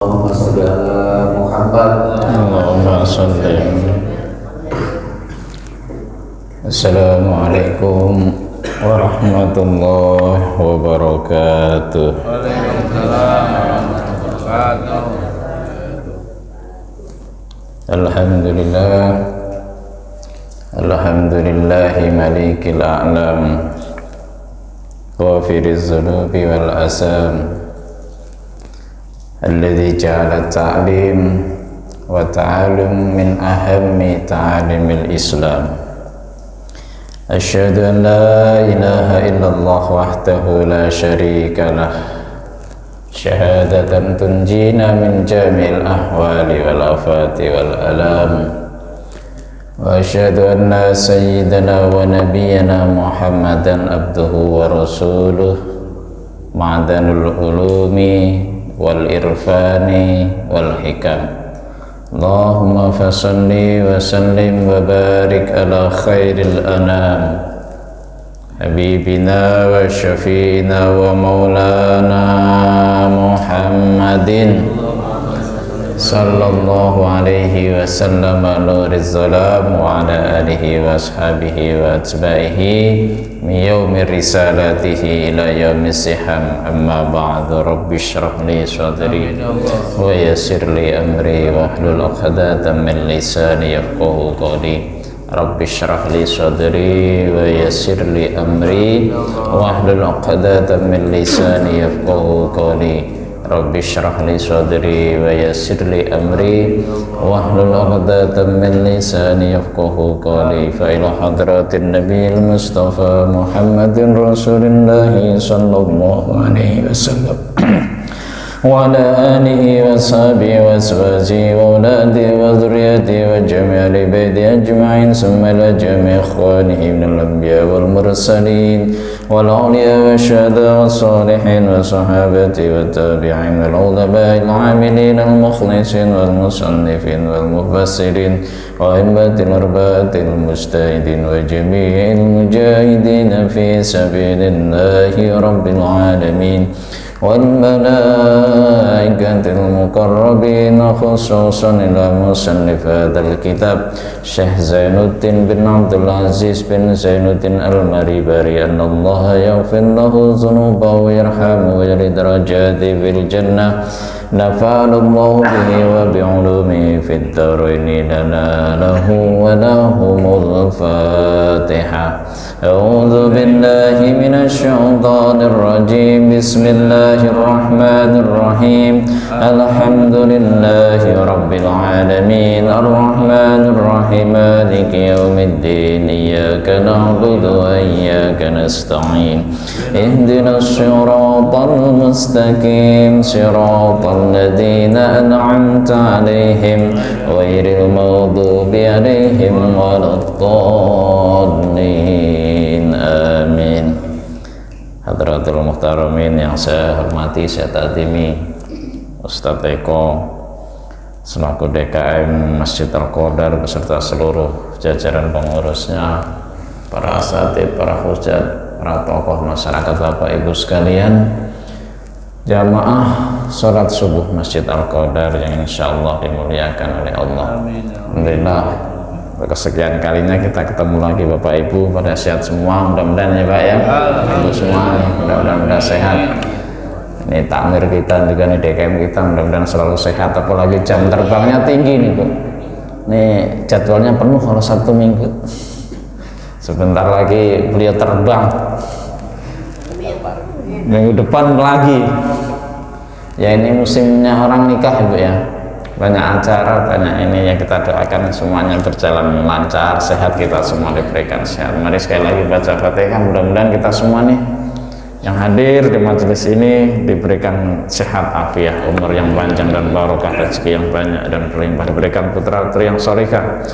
Allahumma sholli ala Muhammad. Allahumma sholli. Assalamualaikum warahmatullahi wabarakatuh. Waalaikumsalam warahmatullahi wabarakatuh. Alhamdulillahi malikil a'lam, ghafiriz dzunubi wal asam, alladzi ja'ala ta'lim wa ta'allum min ahammi ta'alimil Islam. Asyhadu an la ilaha illallah wahdahu la syarika lah, syahadatan tunjina min jami'il ahwali wal afati wal alam. Wa asyhadu anna sayyidana wa nabiyyana Muhammadan abduhu wa rasuluh, ma'danul ulumi wal irfani wal hikam. Allahumma fasalli wa sallim wa barik ala khairil anam, habibina wa syafi'ina wa maulana Muhammadin sallallahu alaihi wasallam, nuriz zalam, wa ala alihi wa ashabihi wa atba'ihi min yaumir risalatihi ila yaumis siham. Amma ba'du, rabbi shrah li sadri wa yassir li amri wa hlul 'uqdatam min lisani yafqahu qawli. Rabbi shrah li sadri wa yassir li amri wa hlul 'uqdatam min lisani yafqahu qawli. Rabbi shrah li sadri wa yassir li amri wa hlul 'uqdatam min lisani yafqahu qawli. Fa ila hadratin nabiyil mustafa Muhammadin rasulillahi sallallahu alaihi wasallam wa ala alihi wa sahbihi wa azwajihi wa auladihi wa dhurriyyatihi wa jami'i baiti ajma'in, summa ila jami'i ikhwanihi minal anbiya wal mursalin wal awliya wa syuhada wa salihin wa sahabati wa tabi'in wal ulama'il amilin al mukhlisin wal musannifin wal mufassirin wa immatil arba'atil mujtahidin wa jami'il mujahidin fi sabilillahi rabbil alamin wal malaikatil muqarrabin, khususan ila musannif hadzal kitab Syekh Zainuddin bin Abdul Aziz bin Zainuddin Al-Maribari, annallaha yaghfir lahu dzunubahu wa yarhamuhu wa yaj'al darajati fil jannah. Nafa'anallahu bihi wa bi'ulumihi fid dharain, lana lahu wa lahumul Fatihah. A'udzu billahi minasy syaithanir rajim. Bismillahirrahmanirrahim. Alhamdulillahi rabbil alamin, arrahmanir rahim, maliki yaumiddin, iyyaka na'budu wa iyyaka nasta'in, ihdinas siratal mustaqim, siratal ladzina an'amta 'alaihim ghairil maghdubi 'alaihim waladdallin. Amin. Hadratul muhtaramin yang saya hormati, saya takdimi, Ustadz Eko selaku DKM Masjid Al-Qadar beserta seluruh jajaran pengurusnya, para asatidz, para hujat, para tokoh masyarakat, Bapak Ibu sekalian, jamaah sholat subuh Masjid Al-Qadar yang insya Allah dimuliakan oleh Allah. Alhamdulillah, kesekian kalinya kita ketemu lagi Bapak Ibu, pada sehat semua mudah-mudahan ya Pak ya, Ibu semua mudah-mudahan sehat. Ini takmir kita juga nih, DKM kita mudah-mudahan selalu sehat, apalagi jam terbangnya tinggi nih Bu. Nih jadwalnya penuh kalau Sabtu Minggu, sebentar lagi beliau terbang, minggu depan lagi ya. Ini musimnya orang nikah Ibu ya, banyak acara, banyak ini ya. Kita doakan semuanya berjalan lancar, sehat, kita semua diberikan sehat. Mari sekali lagi baca Fatihah, mudah-mudahan kita semua nih yang hadir di majelis ini diberikan sehat afiat, umur yang panjang dan barokah, rezeki yang banyak dan berlimpah, diberikan putra putri yang salehah,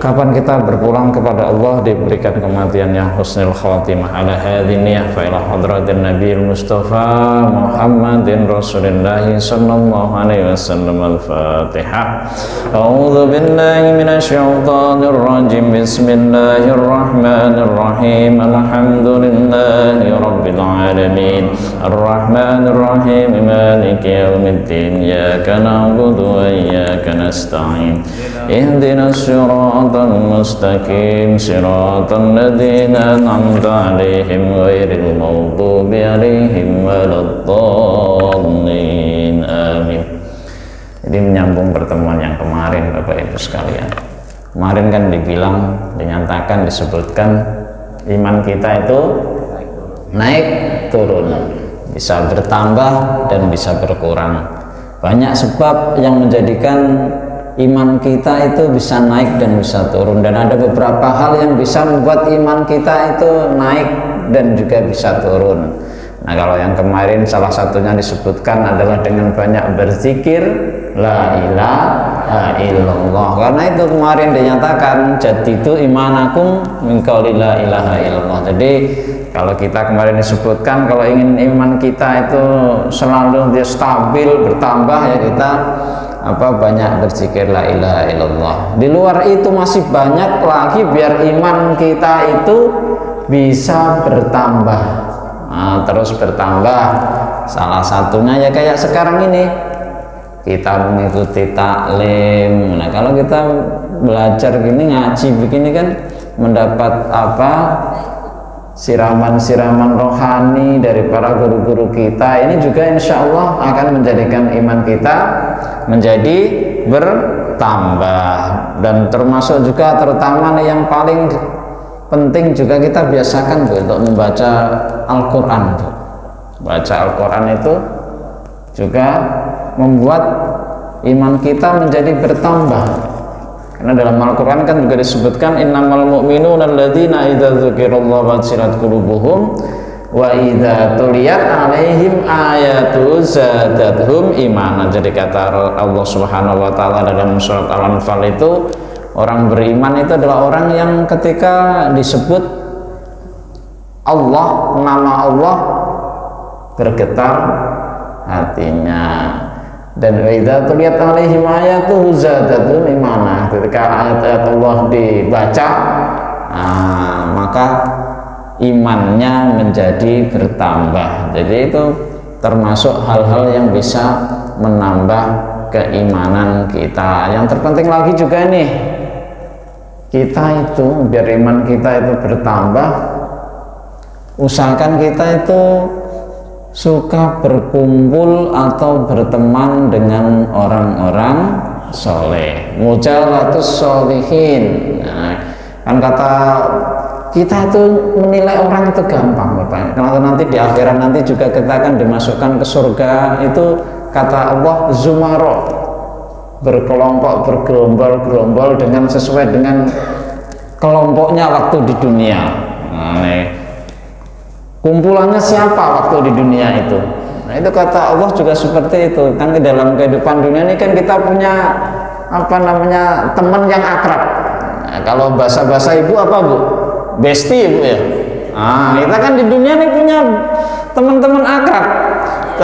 Kapan kita berpulang kepada Allah diberikan kematian yang husnul khatimah. Ala hadhihi niyah fa ila hadratin nabiyil mustafa Muhammadin Rasulillah sallallahu alaihi wasallam. Al-Fatihah. A'udzu billahi minasyaitonir rajim. Bismillahirrahmanirrahim. Alhamdulillahi rabbil alamin. Arrahmanir rahim. Maliki yaumiddin. Iyyaka na'budu wa iyyaka nasta'in. Ihdinas siratal المستقيم صراط الذين أنعمت عليهم غير المغضوب عليهم ولا الضالين آمين. Jadi menyambung pertemuan yang kemarin Bapak Ibu sekalian. Kemarin kan dinyatakan, disebutkan iman kita itu naik turun, bisa bertambah dan bisa berkurang. Banyak sebab yang menjadikan iman kita itu bisa naik dan bisa turun, dan ada beberapa hal yang bisa membuat iman kita itu naik dan juga bisa turun. Nah, kalau yang kemarin salah satunya disebutkan adalah dengan banyak berzikir la ilaha illallah. Karena itu kemarin dinyatakan jadidu imanakum min qauli la ilaha illallah. Jadi kalau kita kemarin disebutkan kalau ingin iman kita itu selalu dia stabil bertambah, ya kita banyak berzikir la ilaha illallah. Di luar itu masih banyak lagi biar iman kita itu bisa bertambah, terus bertambah. Salah satunya ya kayak sekarang ini kita mengikuti taklim. Nah, kalau kita belajar gini, ngaji begini kan mendapat siraman-siraman rohani dari para guru-guru kita. Ini juga insya Allah akan menjadikan iman kita menjadi bertambah. Dan termasuk juga terutama yang paling penting juga kita biasakan untuk membaca Al-Quran. Baca Al-Quran itu juga membuat iman kita menjadi bertambah. Karena dalam Al-Quran kan juga disebutkan innamal mu'minuna alladzina idza dzukirallahu wajilat qulubuhum wa idza tuliyat alaihim ayatu zadatuhum imanan. Jadi kata Allah Subhanahu wa taala dalam surat Al-Anfal itu, orang beriman itu adalah orang yang ketika disebut Allah, nama Allah, bergetar hatinya. Dan idza tuliyat alaihim ayatu zadatuhum imanan. Ketika ayat-ayat Allah dibaca, maka imannya menjadi bertambah. Jadi itu termasuk hal-hal yang bisa menambah keimanan kita. Yang terpenting lagi juga nih, kita itu biar iman kita itu bertambah, usahakan kita itu suka berkumpul atau berteman dengan orang-orang soleh, mujalatus sholihin. Nah, kan kata kita itu menilai orang itu gampang Bapak. Kalau nanti di akhirat nanti juga kita akan dimasukkan ke surga, itu kata Allah zumaro, berkelompok, bergerombol-gerombol dengan sesuai dengan kelompoknya waktu di dunia. Nah, kumpulannya siapa waktu di dunia itu. Nah, itu kata Allah juga seperti itu. Kan di dalam kehidupan dunia ini kan kita punya teman yang akrab. Nah, kalau bahasa ibu apa Bu? Besti Bu ya. Kita kan di dunia ini punya teman-teman akrab.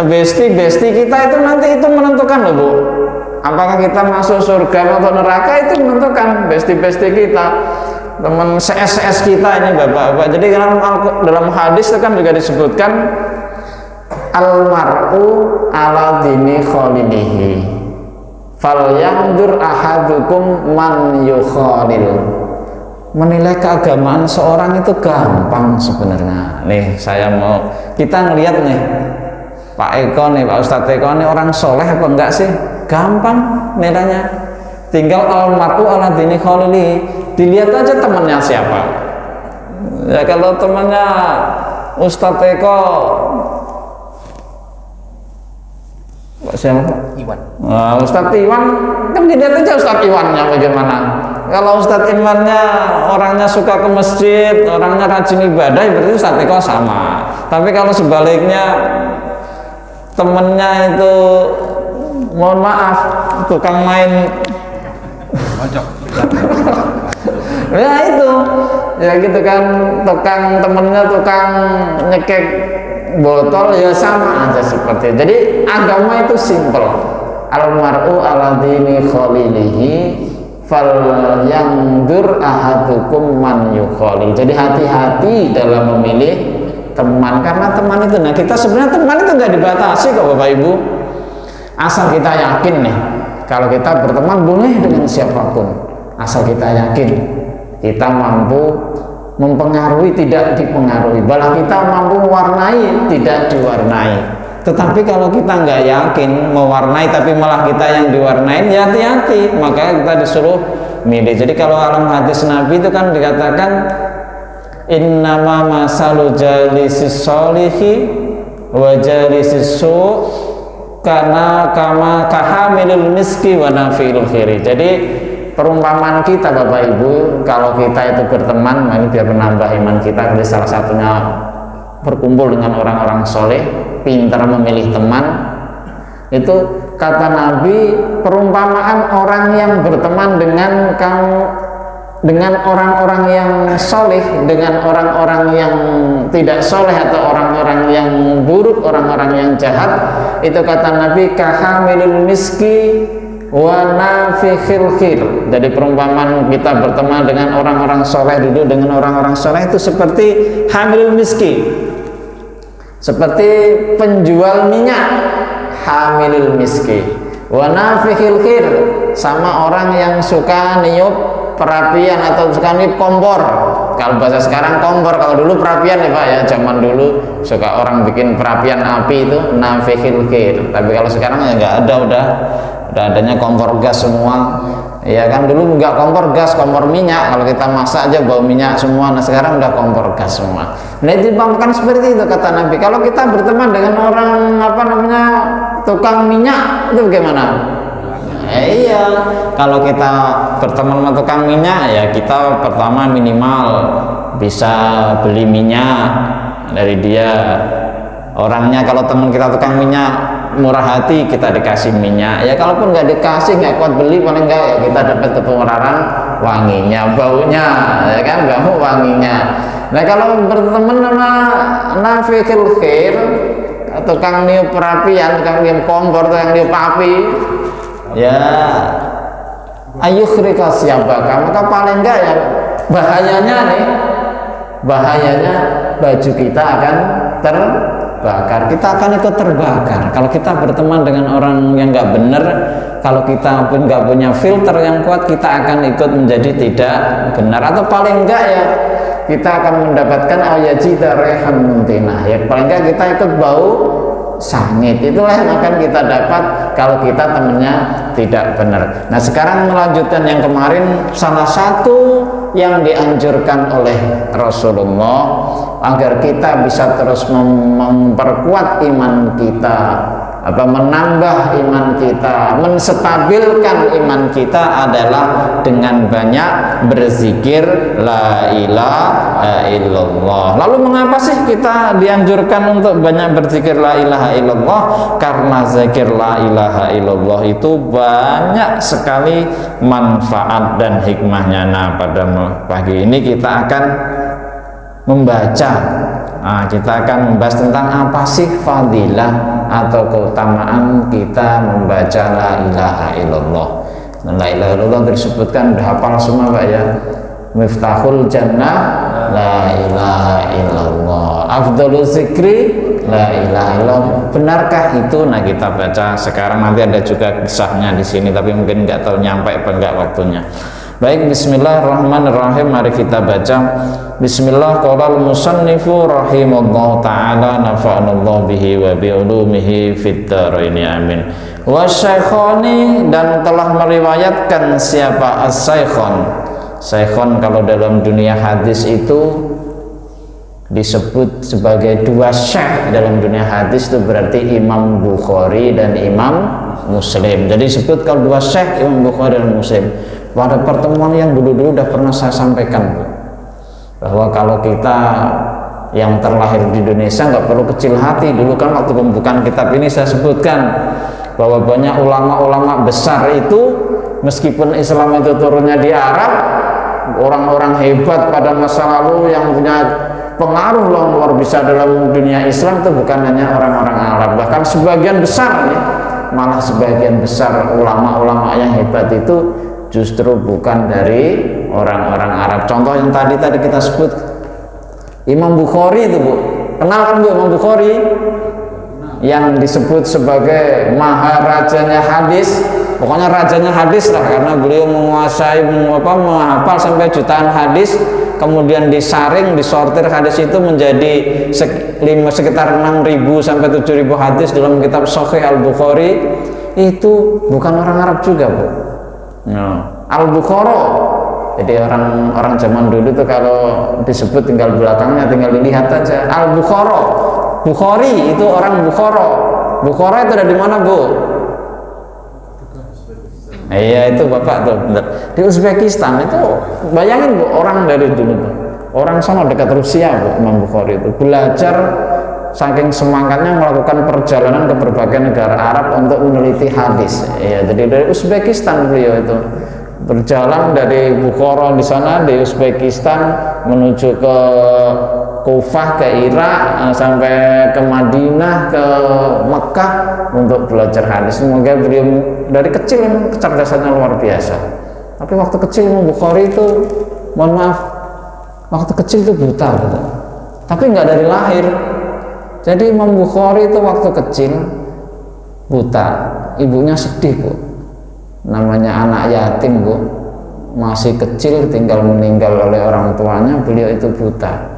Besti kita itu nanti itu menentukan loh Bu, apakah kita masuk surga atau neraka. Itu menentukan besti kita, teman CS kita ini Bapak-bapak. Jadi dalam hadis itu kan juga disebutkan almar'u ala dini khalilihi falyandur ahadukum man yukhalil. Menilai keagamaan seorang itu gampang sebenarnya. Nih kita ngelihat nih Pak Eko nih, Pak Ustadz Eko nih orang soleh apa enggak sih? Gampang nilainya. Tinggal almar'u ala dini khalili, dilihat aja temannya siapa. Ya kalau temannya Ustadz Eko siapa? Iwan. Ustadz Iwan kan dilihat aja Ustadz Iwannya bagaimana. Kalau Ustadz Iwannya orangnya suka ke masjid, orangnya rajin ibadah, berarti Ustadz Eko sama. Tapi kalau sebaliknya temennya itu mohon maaf tukang main Ya itu, ya gitu kan, tukang temennya tukang nyekek botol ya sama aja seperti itu. Jadi agama itu simple. Almar'u ala dini khalilihi fal yandur ahadukum man yukhalil. Jadi hati-hati dalam memilih teman, karena teman itu, nah kita sebenarnya teman itu nggak dibatasi kok Bapak Ibu, asal kita yakin nih kalau kita berteman boleh dengan siapapun, asal kita yakin kita mampu mempengaruhi tidak dipengaruhi, malah kita mampu mewarnai tidak diwarnai. Tetapi kalau kita nggak yakin mewarnai tapi malah kita yang diwarnain, ya hati-hati, makanya kita disuruh milih. Jadi kalau alam hadis Nabi itu kan dikatakan innama masalu jalisis solihi wa jalisis su' karena kama kahamilul miski wa nafilul khiri. Jadi perumpamaan kita Bapak Ibu kalau kita itu berteman, ini biar menambah iman kita, jadi salah satunya berkumpul dengan orang-orang soleh, pintar memilih teman. Itu kata Nabi, perumpamaan orang yang berteman dengan orang-orang yang soleh, dengan orang-orang yang tidak soleh atau orang-orang yang buruk, orang-orang yang jahat, itu kata Nabi kahamilul miski wa nafikhil khir. Jadi perumpamaan kita berteman dengan orang-orang soleh, duduk dengan orang-orang soleh itu seperti hamilul miski, seperti penjual minyak, hamilul miski, wa nafikhil khir, sama orang yang suka niup perapian atau suka niup kompor. Kalau bahasa sekarang kompor, kalau dulu perapian ya Pak ya, zaman dulu suka orang bikin perapian api itu nafikhil khir. Tapi kalau sekarang ya nggak ada, udah adanya kompor gas semua. Ya kan dulu nggak kompor gas, kompor minyak, kalau kita masak aja bau minyak semua. Nah sekarang udah kompor gas semua. Nah itu bukan seperti itu kata Nabi. Kalau kita berteman dengan orang tukang minyak, itu bagaimana? Iya, kalau kita berteman sama tukang minyak ya kita pertama minimal bisa beli minyak dari dia. Orangnya kalau teman kita tukang minyak murah hati, kita dikasih minyak. Ya kalaupun nggak dikasih, nggak kuat beli, paling nggak ya kita dapat ketularan wanginya, baunya, ya kan, bau wanginya. Nah kalau berteman sama nafikhil khair, tukang niup perapian, tukang niup kompor, tukang niup api, ya ayukhrika siabaka, maka paling enggak ya bahayanya baju kita akan terbakar, kita akan ikut terbakar. Kalau kita berteman dengan orang yang enggak benar, kalau kita pun enggak punya filter yang kuat, kita akan ikut menjadi tidak benar, atau paling enggak ya kita akan mendapatkan ayajida rehan muntinah, ya paling enggak kita ikut bau sangit. Itulah yang akan kita dapat kalau kita temennya tidak benar. Nah sekarang melanjutkan yang kemarin, salah satu yang dianjurkan oleh Rasulullah agar kita bisa terus memperkuat iman kita, menambah iman kita, menstabilkan iman kita adalah dengan banyak berzikir la ilaha illallah. Lalu mengapa sih kita dianjurkan untuk banyak berzikir la ilaha illallah? Karena zikir la ilaha illallah itu banyak sekali manfaat dan hikmahnya. Nah pada pagi ini kita akan membaca, kita akan membahas tentang apa sih fadilah atau keutamaan kita membaca la ilaha illallah. Nah, la ilaha illallah disebutkan, udah hafal semua Pak ya, miftahul jannah la ilaha illallah, afdhalul zikri la ilaha illallah. Benarkah itu? Nah kita baca sekarang, nanti ada juga kisahnya di sini tapi mungkin nggak tahu nyampe apa enggak waktunya. Baik, bismillahirrahmanirrahim, mari kita baca. Bismillah, qala al-musannifu rahimallahu ta'ala nafa'anallahu bihi wa bi'ulumihi fid dharaini amin. Wa syaikhani, dan telah meriwayatkan siapa as-saikhon. Saikhon kalau dalam dunia hadis itu disebut sebagai dua syekh dalam dunia hadis, itu berarti Imam Bukhari dan Imam Muslim. Jadi disebut kalau dua syekh, Imam Bukhari dan Muslim. Pada pertemuan yang dulu-dulu udah pernah saya sampaikan bahwa kalau kita yang terlahir di Indonesia nggak perlu kecil hati. Dulu kan waktu pembukaan kitab ini saya sebutkan bahwa banyak ulama-ulama besar itu meskipun Islam itu turunnya di Arab, orang-orang hebat pada masa lalu yang punya pengaruh luar biasa dalam dunia Islam itu bukan hanya orang-orang Arab, bahkan sebagian besar nih, malah sebagian besar ulama-ulama yang hebat itu justru bukan dari orang-orang Arab. Contoh yang tadi kita sebut Imam Bukhari itu, Bu, kenal kan Bu Imam Bukhari yang disebut sebagai maharajanya hadis, pokoknya rajanya hadis lah, karena beliau menguasai menghafal sampai jutaan hadis, kemudian disaring, disortir hadis itu menjadi sekitar 6.000 sampai 7.000 hadis dalam kitab Sahih Al-Bukhari. Itu bukan orang Arab juga, Bu. Nah, Al-Bukhara, jadi orang zaman dulu itu kalau disebut tinggal belakangnya, tinggal dilihat aja. Al-Bukhara, Bukhari itu orang Bukhara. Bukhara itu ada di mana, Bu? Iya, itu Bapak tuh, di Uzbekistan. Itu bayangin, Bu, orang dari dulu tuh, orang sana dekat Rusia, Bu, Imam Bukhari itu belajar, saking semangatnya melakukan perjalanan ke berbagai negara Arab untuk meneliti hadis. Iya, jadi dari Uzbekistan beliau itu berjalan dari Bukhara di sana di Uzbekistan menuju ke Kufah, ke Irak, sampai ke Madinah, ke Mekah untuk belajar hadis. Semoga beliau dari kecil memang kecerdasannya luar biasa. Tapi waktu kecil Imam Bukhari itu, mohon maaf, waktu kecil itu buta, gitu. Tapi nggak dari lahir. Jadi Imam Bukhari itu waktu kecil buta, ibunya sedih, Bu. Namanya anak yatim, Bu, masih kecil tinggal meninggal oleh orang tuanya, beliau itu buta.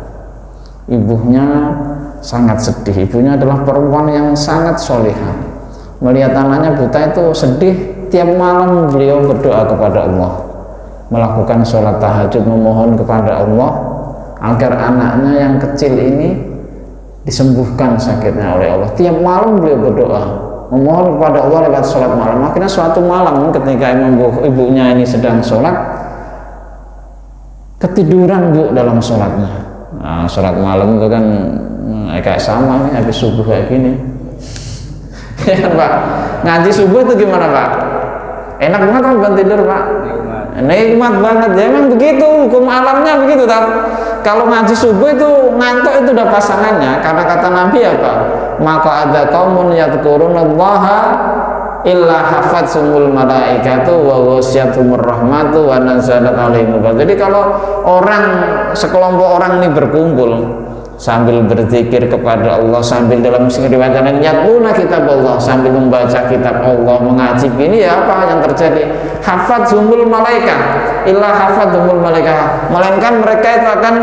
Ibunya sangat sedih. Ibunya adalah perempuan yang sangat solihah. Melihat anaknya buta itu sedih. Tiap malam beliau berdoa kepada Allah, melakukan sholat tahajud, memohon kepada Allah agar anaknya yang kecil ini disembuhkan sakitnya oleh Allah. Tiap malam beliau berdoa, memohon kepada Allah lewat sholat malam. Akhirnya suatu malam ketika ibunya ini sedang sholat, ketiduran, Bu, dalam sholatnya. Nah, sholat malam itu kan kayak sama nih, habis subuh kayak gini. Ya, Pak, ngaji subuh itu gimana, Pak? Enak banget kan buat tidur, Pak? Nikmat banget. Ya memang begitu, hukum alamnya begitu, tak? Kalau ngaji subuh itu ngantuk itu udah pasangannya. Karena kata Nabi apa? Maka ada qaumun yadhkurunallaha illa hafatsumul malaikatu wa ghasyiyatuhumur rahmatu wa nazalat alaihimul. Jadi kalau sekelompok orang ini berkumpul sambil berzikir kepada Allah, sambil dalam riwayat lain yatluna kitab Allah, sambil membaca kitab Allah, mengaji, ini ya apa yang terjadi? Hafatsumul malaikat illa hafatsumul malaikat, melainkan mereka itu akan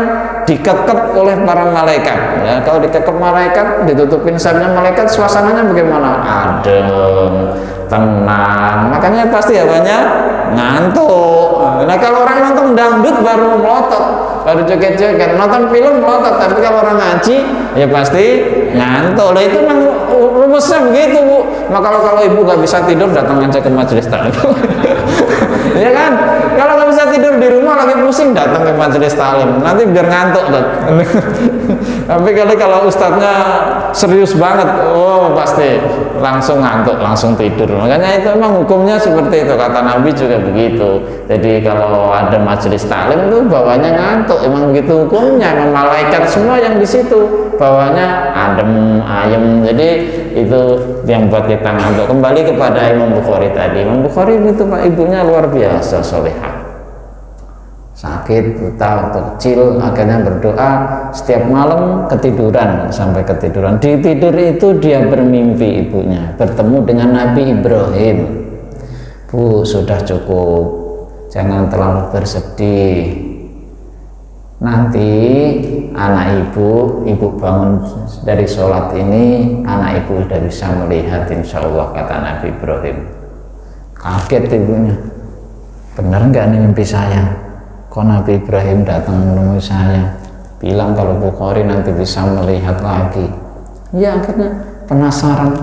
dikekep oleh para malaikat. Ya, kalau dikekep malaikat, ditutupin sayapnya malaikat, suasananya bagaimana? Adem, tenang. Makanya pasti banyak ngantuk. Nah, kalau orang nonton dangdut baru melotot, baru joget-joget, nonton film melotot. Tapi kalau orang ngaji, ya pasti ngantuk. Nah, itu memang rumusnya begitu, Bu. Maka kalau ibu nggak bisa tidur, datang aja ke majelis taklim. Ya kan? Kalau nggak bisa tidur di rumah lagi pusing, datang ke majelis taklim. Nanti biar ngantuk, kan? Tapi kalau ustadznya serius banget, oh pasti langsung ngantuk, langsung tidur. Makanya itu memang hukumnya seperti itu, kata Nabi juga begitu. Jadi kalau ada majelis taklim itu bawahnya ngantuk, emang begitu hukumnya. Memang malaikat semua yang di situ bawahnya adem, ayem. Jadi itu yang buat kita ngantuk. Kembali kepada Imam Bukhari tadi. Imam Bukhari itu Pak, ibunya luar biasa solehah. Sakit, buta waktu kecil, akhirnya berdoa setiap malam, ketiduran, sampai ketiduran. Di tidur itu dia bermimpi ibunya bertemu dengan Nabi Ibrahim. Bu, sudah cukup, jangan terlalu bersedih. Nanti anak ibu bangun dari sholat ini, anak ibu sudah bisa melihat insya Allah, kata Nabi Ibrahim. Kaget ibunya, benar nggak nih mimpi saya? Kok Nabi Ibrahim datang menemui saya, bilang kalau Bukhari nanti bisa melihat lagi. Ya, akhirnya penasaran.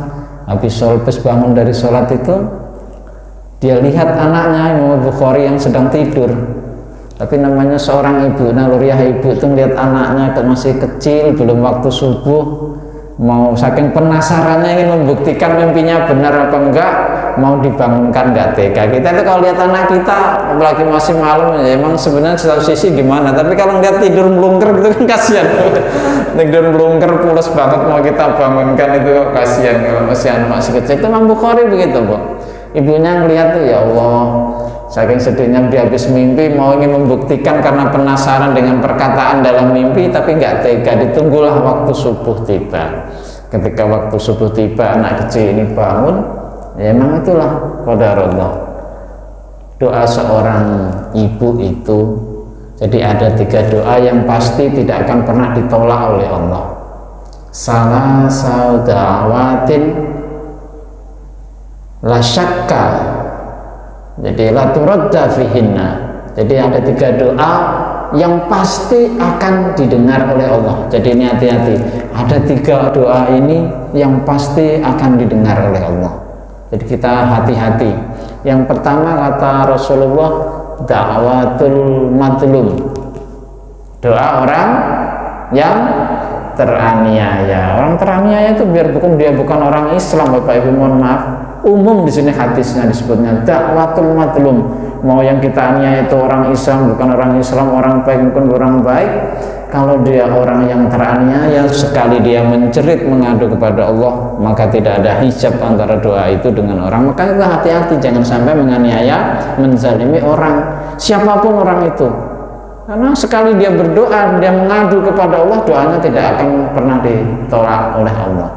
Habis bangun dari sholat itu, dia lihat anaknya Imam Bukhari yang sedang tidur. Tapi namanya seorang ibu, naluriah ibu itu melihat anaknya masih kecil, belum waktu subuh, mau saking penasarannya ingin membuktikan mimpinya benar apa enggak, mau dibangunkan nggak tega. Kita itu kalau lihat anak kita apalagi masih malam ya emang sebenarnya satu sisi gimana, tapi kalau lihat tidur melungker gitu kan kasihan. Tidur melungker pules banget mau kita bangunkan itu kasihan kalau masih anak masih kecil. Itu Imam Bukhari begitu, Bu. Ibunya ngelihat tuh, ya Allah, saking sedihnya dia habis mimpi mau ingin membuktikan karena penasaran dengan perkataan dalam mimpi tapi nggak tega. Ditunggulah waktu subuh tiba. Ketika waktu subuh tiba anak kecil ini bangun, ya emang itulah qadarullah. Doa seorang ibu itu, jadi ada 3 doa yang pasti tidak akan pernah ditolak oleh Allah. Salah saudawatin la syakka, jadi la turadda fihinna. Jadi ada 3 doa yang pasti akan didengar oleh Allah. Jadi ini hati-hati, ada 3 doa ini yang pasti akan didengar oleh Allah. Jadi kita hati-hati. Yang pertama kata Rasulullah, da'watul madlum, doa orang yang teraniaya. Orang teraniaya itu biar dia bukan orang Islam, Bapak Ibu mohon maaf, umum di sini hadisnya disebutnya dakwatul madlum. Mau yang kita aniaya itu orang Islam, bukan orang Islam, orang baik bukan orang baik, kalau dia orang yang teraniaya sekali dia menjerit mengadu kepada Allah, maka tidak ada hijab antara doa itu dengan orang. Maka kita hati-hati jangan sampai menganiaya, menzalimi orang, siapapun orang itu. Karena sekali dia berdoa, dia mengadu kepada Allah, doanya tidak akan pernah ditolak oleh Allah.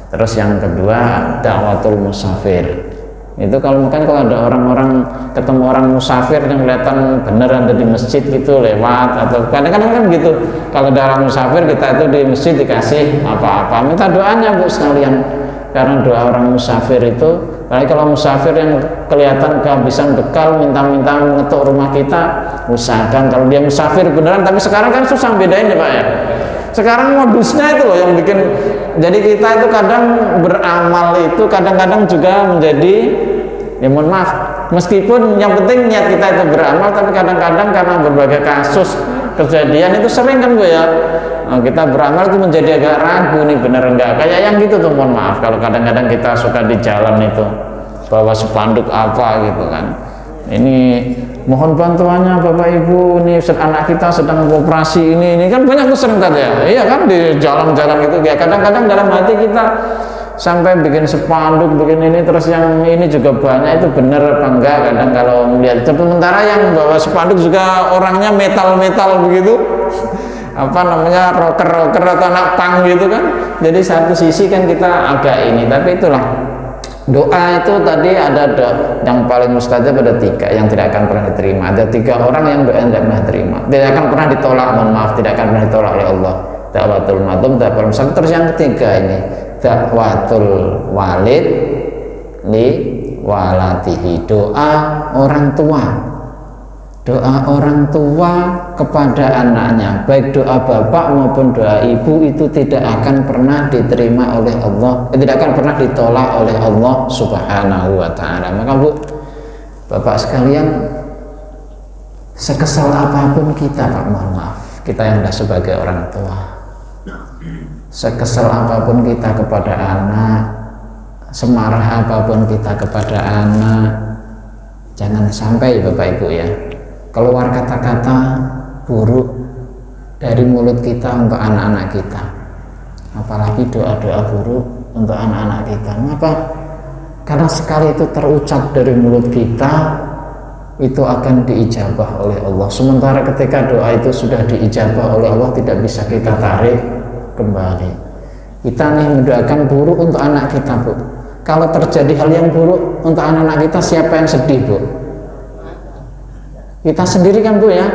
Terus yang kedua, dakwatul musafir. Itu kalau ada orang-orang ketemu orang musafir yang kelihatan bener ada di masjid gitu lewat, atau kadang-kadang kan gitu. Kalau ada orang musafir kita itu di masjid dikasih apa-apa, minta doanya Bu sekalian. Karena doa orang musafir itu, kalau musafir yang kelihatan kehabisan bekal minta-minta mengetuk rumah kita, usahakan kalau dia musafir beneran. Tapi sekarang kan susah bedain ya Pak ya. Sekarang modusnya itu loh yang bikin, jadi kita itu kadang beramal itu kadang-kadang juga menjadi, ya mohon maaf, meskipun yang penting niat kita itu beramal, tapi kadang-kadang karena berbagai kasus kejadian itu sering kan Bu ya, kita beramal itu menjadi agak ragu nih bener enggak, kayak yang gitu tuh mohon maaf. Kalau kadang-kadang kita suka di jalan itu bawa spanduk apa gitu kan, ini mohon bantuannya Bapak Ibu, ini anak kita sedang operasi ini kan banyak tuh sering tadi ya, iya kan di jalan-jalan itu ya. Kadang-kadang dalam hati kita sampai bikin spanduk, bikin ini, terus yang ini juga banyak, itu bener apa enggak kadang kalau melihat. Sementara yang bawa spanduk juga orangnya metal-metal begitu apa namanya, rocker-rocker atau anak punk gitu kan. Jadi satu sisi kan kita agak ini, tapi itulah doa itu tadi ada yang paling mustajab, ada 3 yang tidak akan pernah diterima. Ada 3 orang yang doa tidak pernah diterima, tidak akan pernah ditolak, mohon maaf, tidak akan pernah ditolak oleh Allah. Dakwatul madlum, dakwatul musafir. Terus yang ketiga ini dakwatul walid li waladihi, doa orang tua. Doa orang tua kepada anaknya, baik doa bapak maupun doa ibu, itu tidak akan pernah diterima oleh Allah, tidak akan pernah ditolak oleh Allah Subhanahu wa ta'ala. Maka Bu, Bapak sekalian, sekesal apapun kita Pak, mohon maaf, kita yang sudah sebagai orang tua, sekesal apapun kita kepada anak, semarah apapun kita kepada anak, jangan sampai Bapak Ibu ya keluar kata-kata buruk dari mulut kita untuk anak-anak kita, apalagi doa-doa buruk untuk anak-anak kita. Mengapa? Karena sekali itu terucap dari mulut kita, itu akan diijabah oleh Allah. Sementara ketika doa itu sudah diijabah oleh Allah, tidak bisa kita tarik kembali. Kita nih mendoakan buruk untuk anak kita Bu, kalau terjadi hal yang buruk untuk anak-anak kita, siapa yang sedih Bu? Kita sendiri kan Bu ya,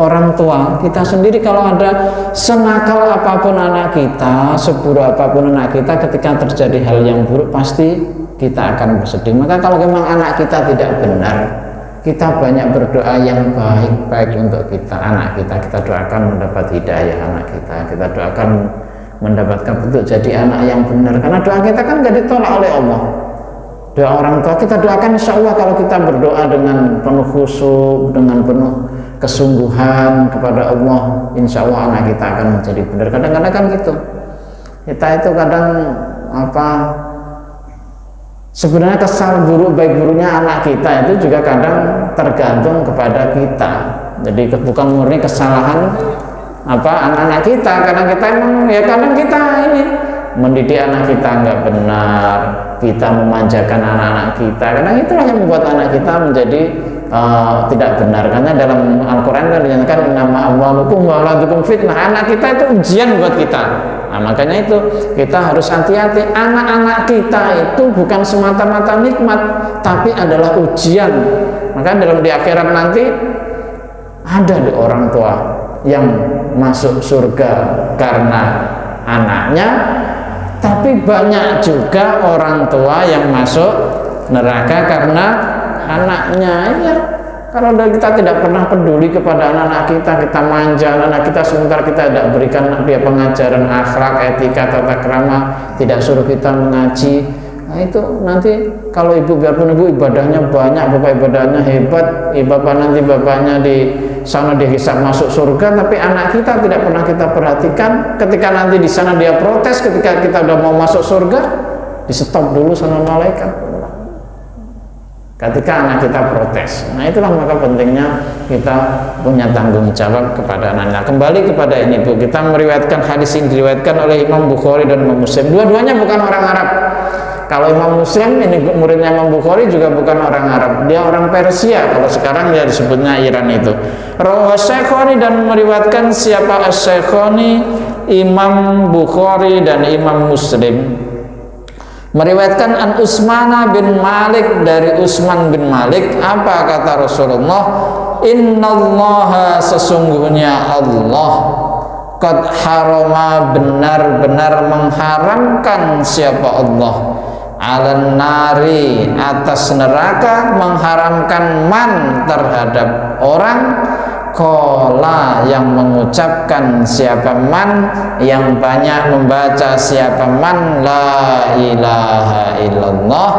orang tua kita sendiri. Kalau ada senakal apapun anak kita, seburuk apapun anak kita, ketika terjadi hal yang buruk pasti kita akan bersedih. Maka kalau memang anak kita tidak benar, kita banyak berdoa yang baik-baik untuk kita, anak kita. Kita doakan mendapat hidayah anak kita doakan mendapatkan bentuk jadi anak yang benar, karena doa kita kan gak ditolak oleh Allah. Doa orang tua kita doakan, insya Allah kalau kita berdoa dengan penuh khusyuk, dengan penuh kesungguhan kepada Allah, insya Allah anak kita akan menjadi benar. Kadang-kadang kan gitu, kita itu kadang Sebenarnya kesal buruk baik buruknya anak kita itu juga kadang tergantung kepada kita. Jadi bukan murni kesalahan anak-anak kita, kadang kita emang ya kadang kita ini mendidik anak kita nggak benar, kita memanjakan anak-anak kita, kadang itulah yang membuat anak kita menjadi tidak benar. Karena dalam Al-Quran kan dinyatakan nama amwalukum wa auladukum fitnah, anak kita itu ujian buat kita. Nah, makanya itu kita harus hati-hati, anak-anak kita itu bukan semata-mata nikmat, tapi adalah ujian. Maka di akhirat nanti ada di orang tua yang masuk surga karena anaknya, tapi banyak juga orang tua yang masuk neraka karena anaknya. Ya, kalau kita tidak pernah peduli kepada anak-anak kita manja anak kita, sementara kita tidak berikan dia pengajaran akhlak, etika, tata krama, tidak suruh kita mengaji. Nah itu nanti kalau ibu, biarpun ibu ibadahnya banyak, bapak ibadahnya hebat, bapak nanti bapaknya di sana dihisab masuk surga, tapi anak kita tidak pernah kita perhatikan. Ketika nanti di sana dia protes, ketika kita udah mau masuk surga, di stop dulu sama malaikat ketika anak kita protes. Nah itulah maka pentingnya kita punya tanggung jawab kepada anak-anak. Kembali kepada ini Bu, kita meriwayatkan hadis ini diriwayatkan oleh Imam Bukhari dan Imam Muslim. Dua-duanya bukan orang Arab. Kalau Imam Muslim ini muridnya Imam Bukhari juga bukan orang Arab, dia orang Persia. Kalau sekarang dia disebutnya Iran itu. Rawahu Asy-Syaikhaani, dan meriwayatkan siapa Asy-Syaikhaani, Imam Bukhari dan Imam Muslim. Meriwayatkan an Utsman bin Malik, dari Utsman bin Malik, apa kata Rasulullah? Innallaha, sesungguhnya Allah, qad harama, benar-benar mengharamkan siapa Allah, alan nari, atas neraka, mengharamkan man, terhadap orang, kola, yang mengucapkan siapa man, yang banyak membaca siapa man, la ilaha illallah,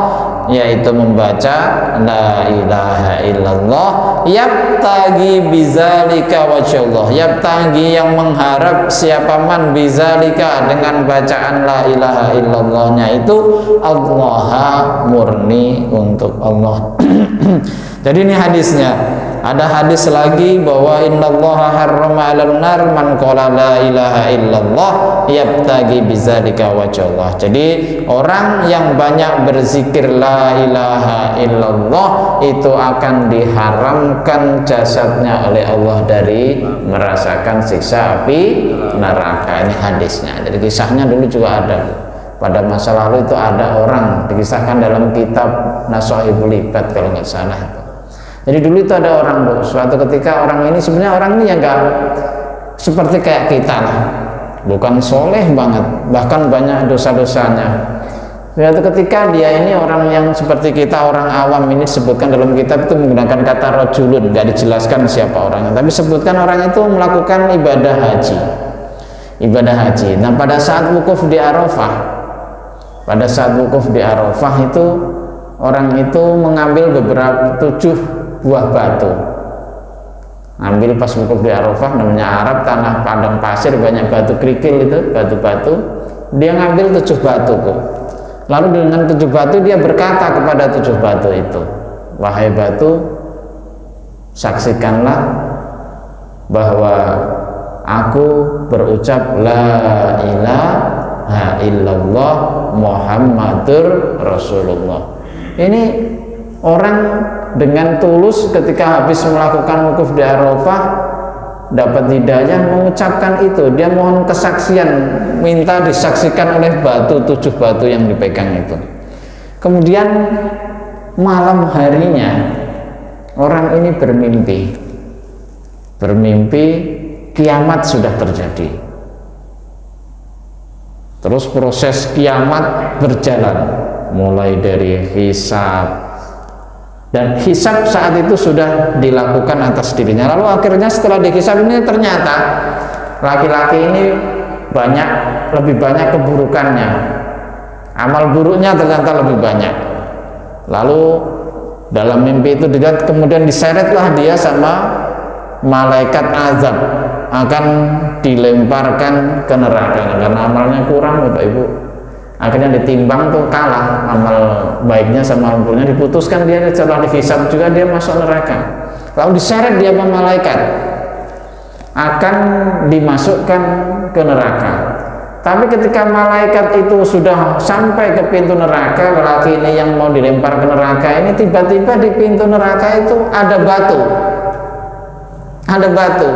yaitu membaca la ilaha illallah, yabtagi bizalika wajhallah, yabtagi, yang mengharap siapa man, bizalika, dengan bacaan la ilaha illallahnya itu Allah, murni untuk Allah. Jadi ini hadisnya. Ada hadis lagi bahwa innallaha harrama 'alan nar man qala la ilaha illallah yabtagi bizalika wajhallah. Jadi orang yang banyak berzikir la ilaha illallah itu akan diharamkan jasadnya oleh Allah dari merasakan siksa api neraka. Ini hadisnya. Jadi kisahnya dulu juga ada. Pada masa lalu itu ada orang, dikisahkan dalam kitab Nasaihul Ibad kalau nggak salah. Jadi dulu itu ada orang, Bu, suatu ketika orang ini sebenarnya orang ini yang nggak seperti kayak kita lah, bukan soleh banget, bahkan banyak dosa-dosanya. Suatu ketika dia ini orang yang seperti kita, orang awam ini disebutkan dalam kitab itu menggunakan kata rajulun, nggak dijelaskan siapa orangnya, tapi sebutkan orang itu melakukan ibadah haji. Ibadah haji. Nah pada saat wukuf di Arafah, itu orang itu mengambil beberapa 7 buah batu, ambil pas wukuf di Arafah, namanya Arab, tanah padang pasir, banyak batu kerikil itu, batu-batu. Dia ngambil 7 batu, Bu. Lalu dengan 7 batu dia berkata kepada 7 batu itu, wahai batu, saksikanlah bahwa aku berucap la ilaha illallah Muhammadur Rasulullah. Ini orang dengan tulus ketika habis melakukan wukuf di Arafah dapat hidayah mengucapkan itu, dia mohon kesaksian, minta disaksikan oleh batu, 7 batu yang dipegang itu. Kemudian malam harinya orang ini bermimpi kiamat sudah terjadi. Terus proses kiamat berjalan, mulai dari hisab, dan hisab saat itu sudah dilakukan atas dirinya. Lalu akhirnya setelah dihisab ini ternyata laki-laki ini lebih banyak keburukannya, amal buruknya ternyata lebih banyak. Lalu dalam mimpi itu dilihat, kemudian diseretlah dia sama malaikat azab, akan dilemparkan ke neraka karena amalnya kurang, Bapak Ibu. akhirnya ditimbang tuh kalah amal baiknya sama amal buruknya, diputuskan dia setelah dihisab juga dia masuk neraka. Lalu diseret dia sama malaikat akan dimasukkan ke neraka. Tapi ketika malaikat itu sudah sampai ke pintu neraka, lelaki ini yang mau dilempar ke neraka ini, tiba-tiba di pintu neraka itu ada batu. Ada batu.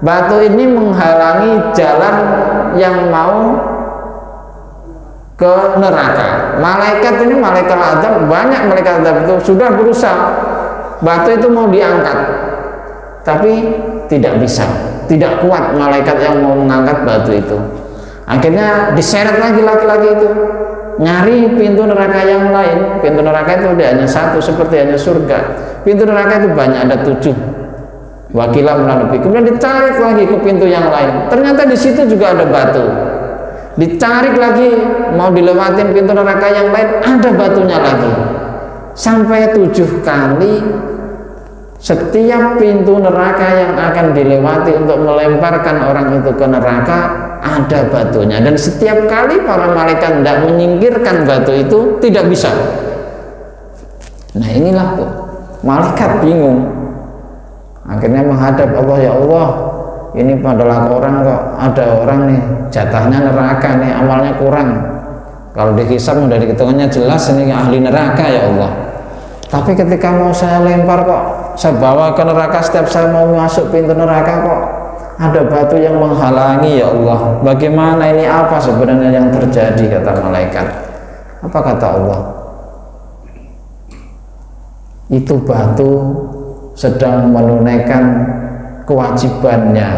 Batu ini menghalangi jalan yang mau ke neraka. Malaikat ini, malaikat azab, banyak malaikat azab itu sudah berusaha, batu itu mau diangkat, tapi tidak bisa, tidak kuat malaikat yang mau mengangkat batu itu. Akhirnya diseret lagi laki-laki itu nyari pintu neraka yang lain. Pintu neraka itu tidak hanya satu seperti hanya surga. Pintu neraka itu banyak, ada 7. Wakilah melalui. Kemudian ditarik lagi ke pintu yang lain. Ternyata di situ juga ada batu. Ditarik lagi, mau dilewatin pintu neraka yang lain, ada batunya lagi. Sampai 7 kali setiap pintu neraka yang akan dilewati untuk melemparkan orang itu ke neraka ada batunya, dan setiap kali para malaikat tidak menyingkirkan batu itu tidak bisa. Nah inilah tuh, malaikat bingung, akhirnya menghadap Allah, ya Allah, ini adalah orang kok, ada orang nih jatahnya neraka nih, amalnya kurang, kalau dihisab udah dikhitungannya jelas ini ahli neraka ya Allah, tapi ketika mau saya lempar kok, saya bawa ke neraka, setiap saya mau masuk pintu neraka kok ada batu yang menghalangi ya Allah. Bagaimana ini, apa sebenarnya yang terjadi, kata malaikat. Apa kata Allah? Itu batu sedang menunaikan kewajibannya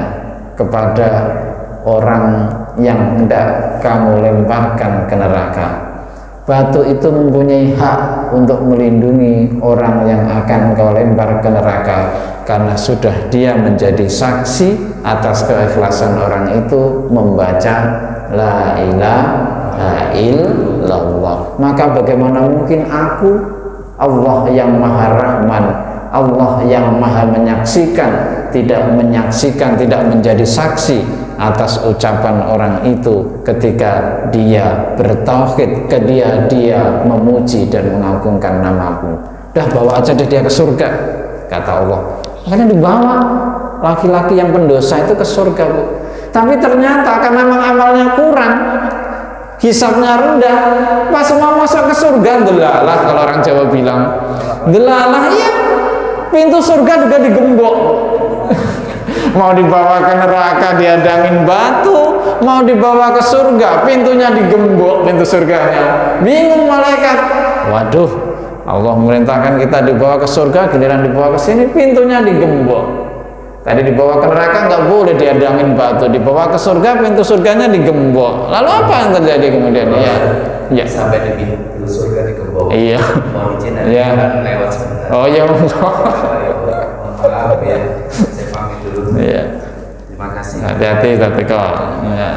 kepada orang yang hendak kamu lemparkan ke neraka. Batu itu mempunyai hak untuk melindungi orang yang akan kau lempar ke neraka, karena sudah dia menjadi saksi atas keikhlasan orang itu membaca la ilaha illallah. Maka bagaimana mungkin aku, Allah yang maha rahman, Allah yang maha menyaksikan, tidak menyaksikan, tidak menjadi saksi atas ucapan orang itu ketika dia bertauhid, ketika dia memuji dan mengagungkan namamu. Dah bawa aja deh dia ke surga, kata Allah. Akhirnya dibawa laki-laki yang pendosa itu ke surga, Bu. Tapi ternyata karena memang amalnya kurang, hisabnya rendah, pas mau masuk ke surga, delalah kalau orang Jawa bilang. Delalah, iya, pintu surga juga digembok. Mau dibawa ke neraka dihadangin batu, mau dibawa ke surga pintunya digembok, pintu surganya. Bingung malaikat. Waduh, Allah memerintahkan kita dibawa ke surga, giliran dibawa ke sini pintunya digembok. Tadi dibawa ke neraka nggak boleh dihadangin batu, dibawa ke surga pintu surganya digembok. Lalu apa yang terjadi kemudian? Ya. Sampai di pintu surga digembok. Iya. Mohon izin Iya. lewat sebentar. Oh iya. Maaf ya, saya pamit dulu. Iya. Terima kasih. Hati-hati tapi kok. Ya.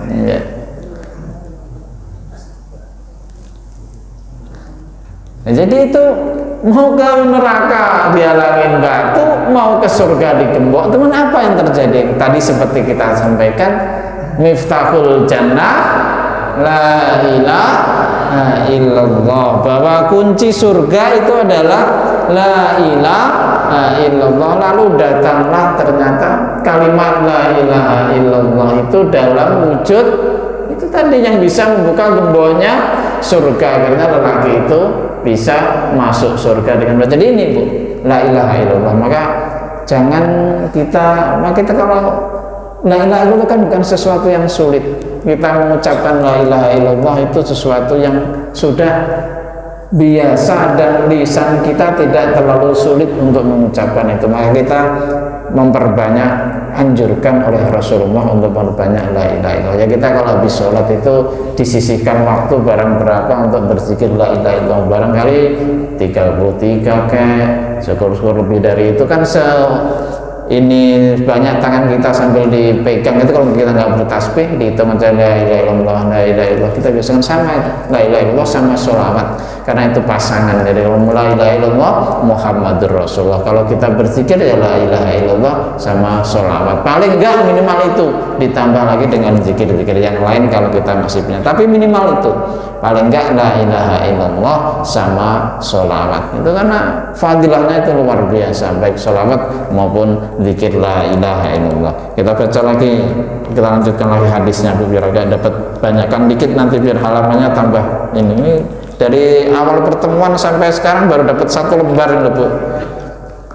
Iya. Nah, jadi itu mau ke neraka dihalangin batu, mau ke surga digembok. Teman, apa yang terjadi? Tadi seperti kita sampaikan, miftahul jannah la ilaha illallah, bahwa kunci surga itu adalah la ilaha illallah. Lalu datanglah ternyata kalimat la ilaha illallah itu dalam wujud itu tadi yang bisa membuka gemboknya surga, karena lelaki itu bisa masuk surga dengan belajar ini, Bu, la ilaha illallah. Maka jangan kita kalau la ilaha illallah kan bukan sesuatu yang sulit. Kita mengucapkan la ilaha illallah itu sesuatu yang sudah biasa dan lisan kita tidak terlalu sulit untuk mengucapkan itu. Maka kita memperbanyak, anjurkan oleh Rasulullah untuk memperbanyak la ilaha illallah. Ya, kita kalau habis sholat itu disisihkan waktu barang berapa untuk berzikir la ilaha illallah, barangkali 33 kayak syukur-syukur lebih dari itu kan ini banyak tangan kita sambil dipegang itu, kalau kita nggak bertasbih dihitung aja la ilaha illallah, la ilaha illallah. Kita biasakan sama itu la ilaha illallah sama sholawat, karena itu pasangan dari la ilaha illallah Muhammadur Rasulullah. Kalau kita berzikir ya la ilaha illallah sama sholawat, paling enggak minimal itu, ditambah lagi dengan zikir-zikir yang lain kalau kita masih punya, tapi minimal itu paling enggak la ilaha illallah sama sholawat. Itu karena fadilahnya itu luar biasa, baik sholawat maupun zikir la ilaha illallah. Kita baca lagi, kita lanjutkan lagi hadisnya Bu, biar agak dapat banyakkan dikit nanti, biar halamannya tambah ini dari awal pertemuan sampai sekarang baru dapat 1 lembar ini Bu.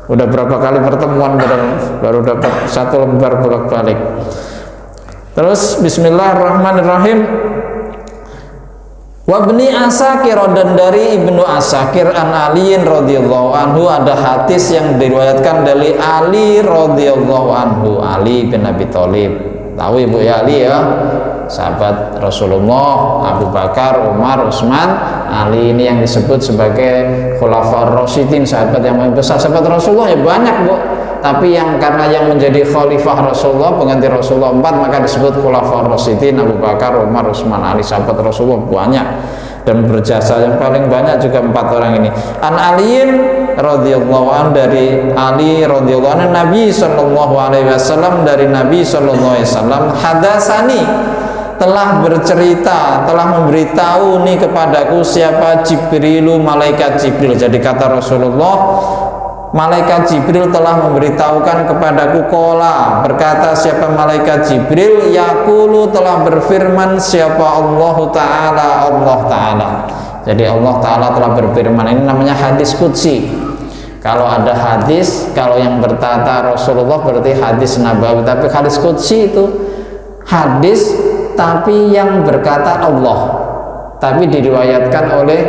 Udah berapa kali pertemuan baru dapat 1 lembar bolak-balik. Terus bismillahirrahmanirrahim. Wa ibni Asakir, dan dari Ibnu Asakir an Aliin radhiyallahu anhu, ada hadis yang diriwayatkan dari Ali radhiyallahu anhu, Ali bin Abi Thalib. Tahu Ibu ya Ali ya, sahabat Rasulullah, Abu Bakar, Umar, Utsman, Ali ini yang disebut sebagai Khulafaur Rasyidin, sahabat yang paling besar. Sahabat Rasulullah ya banyak Bu, tapi yang karena yang menjadi khalifah Rasulullah, pengganti Rasulullah 4, maka disebut Khulafaur Rasyidin, Abu Bakar, Umar, Utsman, Ali. Sahabat Rasulullah banyak dan berjasa yang paling banyak juga 4 orang ini. An Aliin radhiyallahu an, dari Ali radhiyallahu an, Nabi sallallahu alaihi wasallam, dari Nabi sallallahu alaihi wasallam, hadasani, telah bercerita, telah memberitahu nih kepadaku siapa Jibrilu, malaikat Jibril. Jadi kata Rasulullah, malaikat Jibril telah memberitahukan kepadaku, qala, berkata siapa malaikat Jibril, yaqulu, telah berfirman siapa Allah Ta'ala. Jadi Allah Ta'ala telah berfirman, ini namanya hadis qudsi. Kalau ada hadis, kalau yang berkata Rasulullah berarti hadis nabawi, tapi hadis qudsi itu hadis tapi yang berkata Allah, tapi diriwayatkan oleh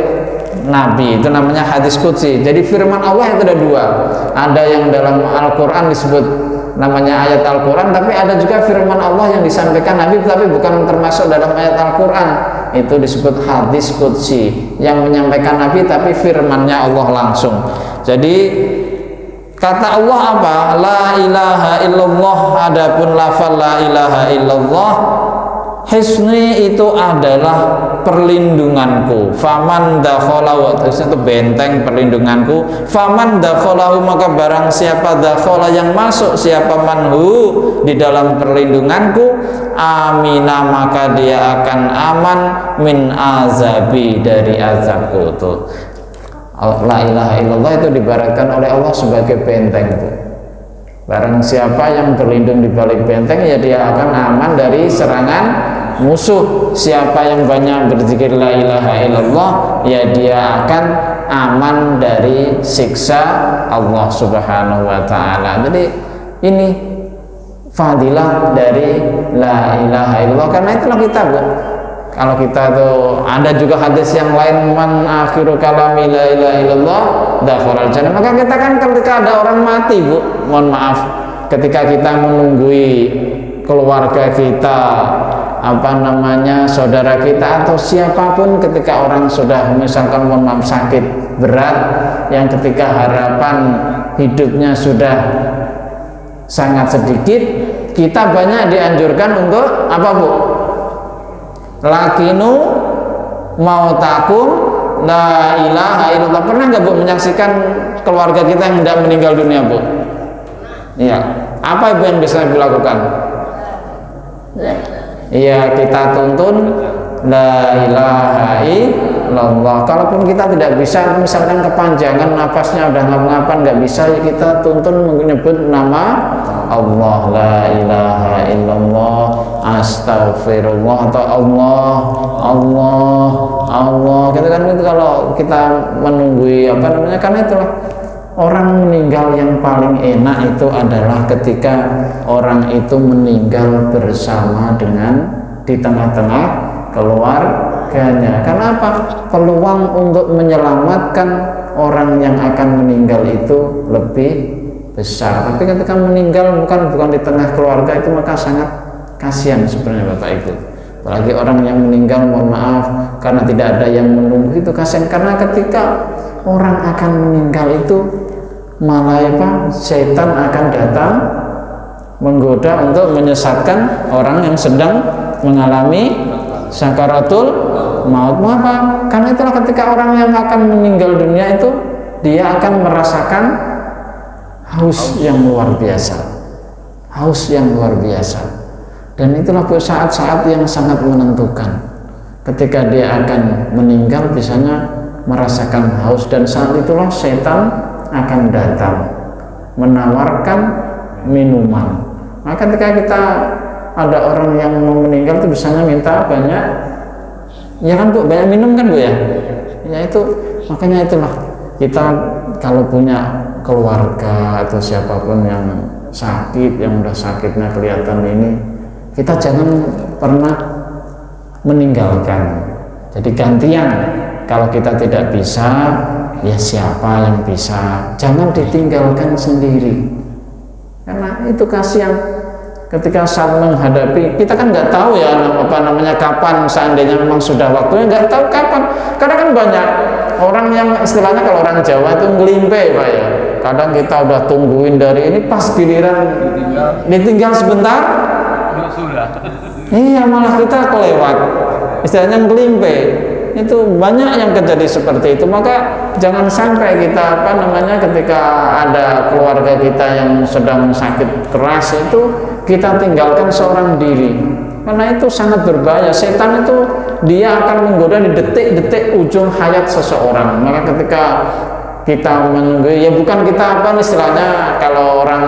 Nabi, itu namanya hadis qudsi. Jadi firman Allah itu ada 2, ada yang dalam Al-Quran disebut namanya ayat Al-Quran, tapi ada juga firman Allah yang disampaikan Nabi tapi bukan termasuk dalam ayat Al-Quran, itu disebut hadis qudsi, yang menyampaikan Nabi tapi firmannya Allah langsung. Jadi kata Allah apa? La ilaha illallah, adapun lafal la ilaha illallah, hisni itu adalah perlindunganku, faman dakhalahu, itu benteng perlindunganku, faman dakhalahu, maka barang siapa dakhala, yang masuk siapa manhu di dalam perlindunganku, amina, maka dia akan aman min azabi, dari azabku. Tuh la ilaha illallah itu diibaratkan oleh Allah sebagai benteng itu. Barang siapa yang berlindung di balik benteng, ya dia akan aman dari serangan musuh. Siapa yang banyak berzikir la ilaha illallah, ya dia akan aman dari siksa Allah Subhanahu wa ta'ala. Jadi ini fadilah dari la ilaha illallah. Karena itulah kita Bu, kalau kita tuh ada juga hadis yang lain, man akhiru kalami la ilaha illallah dakhalal jannah. Maka kita kan ketika ada orang mati Bu, mohon maaf, ketika kita menunggui keluarga kita, saudara kita atau siapapun, ketika orang sudah misalkan mohon maaf sakit berat, yang ketika harapan hidupnya sudah sangat sedikit, kita banyak dianjurkan untuk apa Bu? Lakinu mautakum la ilaha illallah. Pernah nggak Bu menyaksikan keluarga kita yang tidak meninggal dunia Bu? Iya. Apa Ibu yang bisa Ibu lakukan? Iya, kita tuntun la ilaha illallah. Kalaupun kita tidak bisa, misalkan kepanjangan napasnya udah ngap-ngapan nggak bisa, ya kita tuntun menyebut nama Allah, la ilaha illallah, astagfirullah, atau Allah. Kita kan itu kalau kita menunggui karena itulah orang meninggal yang paling enak itu adalah ketika orang itu meninggal bersama dengan di tengah-tengah keluarganya. Karena apa? Peluang untuk menyelamatkan orang yang akan meninggal itu lebih besar. Tapi ketika meninggal bukan di tengah keluarga, itu maka sangat kasihan sebenarnya Bapak Ibu. Apalagi orang yang meninggal, mohon maaf, karena tidak ada yang menunggu, itu kasihan. Karena ketika orang akan meninggal itu malah setan akan datang menggoda untuk menyesatkan orang yang sedang mengalami sakaratul maut. Mengapa? Karena itulah ketika orang yang akan meninggal dunia itu dia akan merasakan haus yang luar biasa, haus yang luar biasa. Dan itulah saat-saat yang sangat menentukan. Ketika dia akan meninggal biasanya merasakan haus, dan saat itulah setan akan datang menawarkan minuman. Maka ketika kita ada orang yang mau meninggal itu biasanya minta banyak, ya kan Bu, banyak minum kan Bu ya? Ya itu, makanya itulah kita kalau punya keluarga atau siapapun yang sakit, yang udah sakitnya kelihatan ini, kita jangan pernah meninggalkan. Jadi gantian, kalau kita tidak bisa, ya siapa yang bisa, jangan ditinggalkan sendiri, karena itu kasihan. Ketika saat menghadapi, kita kan nggak tahu ya kapan, seandainya memang sudah waktunya, nggak tahu kapan. Karena kan banyak orang yang istilahnya kalau orang Jawa itu ngelimpe Pak ya. Kadang kita udah tungguin dari ini, pas giliran ditinggal sebentar, sudah. Iya, malah kita kelewat. Istilahnya ngelimpe. Itu banyak yang terjadi seperti itu. Maka jangan sampai kita ketika ada keluarga kita yang sedang sakit keras itu kita tinggalkan seorang diri, karena itu sangat berbahaya. Setan itu dia akan menggoda di detik-detik ujung hayat seseorang. Maka ketika kita menunggu, ya bukan kita istilahnya kalau orang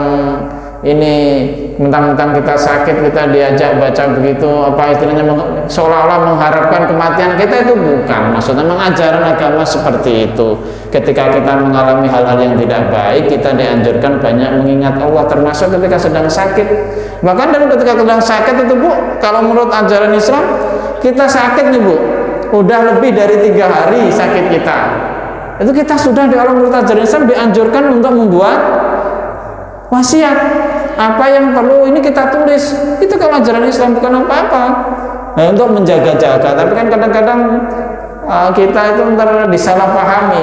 ini mentang-mentang kita sakit kita diajak baca begitu istilahnya seolah-olah mengharapkan kematian kita, itu bukan maksudnya. Mengajaran agama seperti itu. Ketika kita mengalami hal-hal yang tidak baik, kita dianjurkan banyak mengingat Allah, termasuk ketika sedang sakit. Bahkan dan ketika sedang sakit itu Bu, kalau menurut ajaran Islam, kita sakit nih Bu, udah lebih dari 3 hari sakit kita, itu kita sudah di menurut ajaran Islam dianjurkan untuk membuat wasiat. Apa yang perlu ini kita tulis. Itu kalau ajaran Islam, bukan apa-apa. Nah, untuk menjaga-jaga. Tapi kan kadang-kadang kita itu disalahpahami.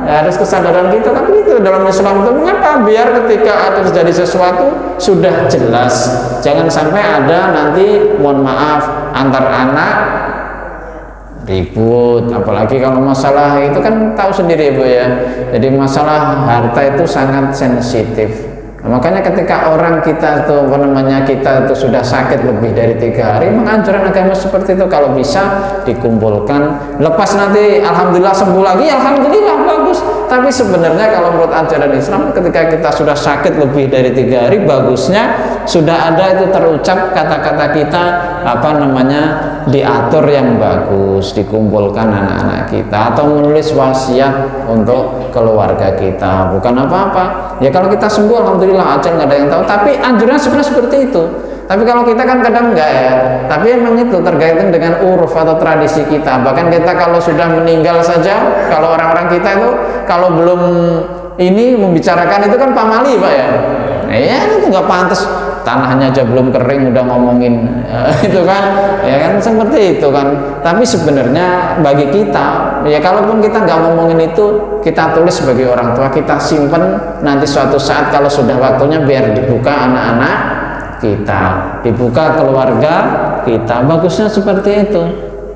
Ya, harus kesadaran kita. Tapi itu dalam Islam itu mengapa? Biar ketika ada terjadi sesuatu sudah jelas. Jangan sampai ada nanti, mohon maaf, antar anak ribut. Apalagi kalau masalah itu kan tahu sendiri Bu ya. Jadi masalah harta itu sangat sensitif. Nah, makanya ketika orang kita itu kita itu sudah sakit lebih dari 3 hari, menganjurkan agama seperti itu kalau bisa dikumpulkan. Lepas nanti alhamdulillah sembuh lagi, alhamdulillah bagus. Tapi sebenarnya kalau menurut ajaran Islam, ketika kita sudah sakit lebih dari 3 hari, bagusnya sudah ada itu terucap kata-kata kita diatur yang bagus, dikumpulkan anak-anak kita, atau menulis wasiat untuk keluarga kita. Bukan apa-apa. Ya kalau kita sembuh alhamdulillah aja, nggak ada yang tahu. Tapi anjuran sebenarnya seperti itu. Tapi kalau kita kan kadang enggak ya. Tapi emang itu tergantung dengan uruf atau tradisi kita. Bahkan kita kalau sudah meninggal saja, kalau orang-orang kita itu kalau belum ini membicarakan itu kan pamali Pak ya. Nah, ya itu nggak pantas. Tanahnya aja belum kering udah ngomongin itu kan, ya kan seperti itu kan. Tapi sebenarnya bagi kita, ya kalaupun kita nggak ngomongin itu, kita tulis sebagai orang tua, kita simpen nanti suatu saat kalau sudah waktunya biar dibuka anak-anak kita, dibuka keluarga kita. Bagusnya seperti itu.